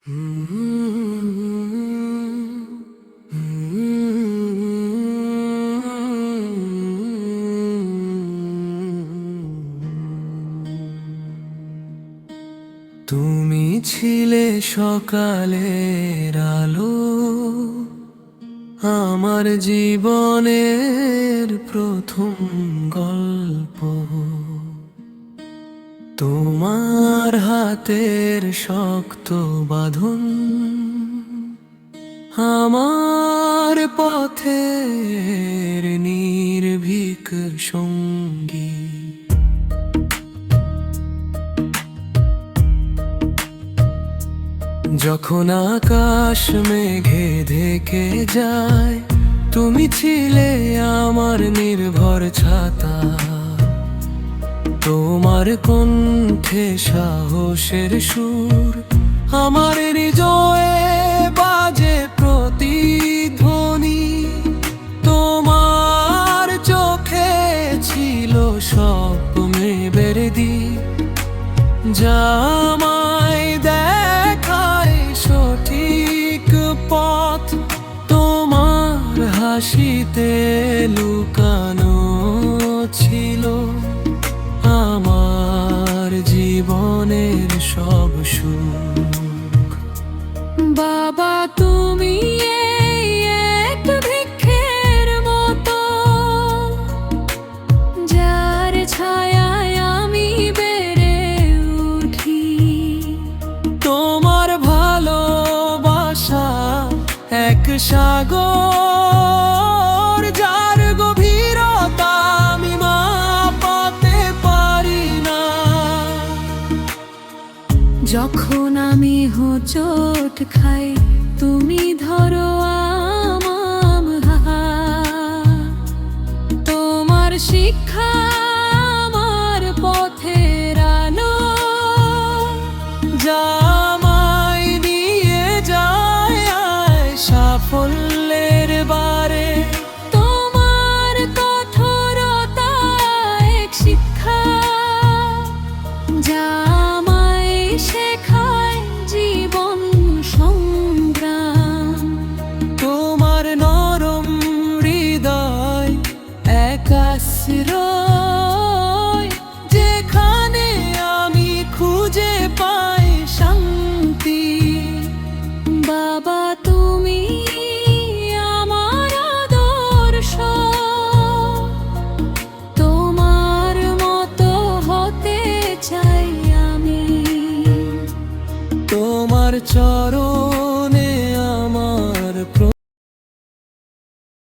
তুমি ছিলে সকালের আলো, আমার জীবনের প্রথম গল্প। তোমার হাতের শক্ত বাঁধন আমার পথের নির্ভীক সঙ্গী। যখন আকাশ মেঘে ঢেকে যায়, তুমি ছিলে আমার নির্ভর ছাতা। তোমার কণ্ঠে সাহসের সুর আমার হৃদয়ে বাজে প্রতিধ্বনি। তোমার চোখে ছিল স্বপ্নের দ্বীপ, যা আমায় দেখায় সঠিক পথ। তোমার হাসিতে লুকানো ছিল আমার জীবনের সব সুখ। বাবা, তুমি এক বৃক্ষের মতো, যার ছায়ায় আমি বেড়ে উঠি। তোমার ভালোবাসা এক সাগর, যার গভীরতা আমি মাপাতে পারি না। যখন আমি হোঁচট খাই, তুমি ধরো আমার হাত। তোমার শিক্ষা আমার পথের আলো, যা আমায় নিয়ে যায় সাফল্যের বারে। তোমার কঠোরতা এক শিক্ষা, যা আমায় শেখায় জীবন সংগ্রাম। তোমার নরম হৃদয় এক আশ্রয়, যেখানে আমি খুঁজে পাই শান্তি। বাবা, তুমি আমার আদর্শ, তোমার মতো হতে চাই আমি। তোমার চরণ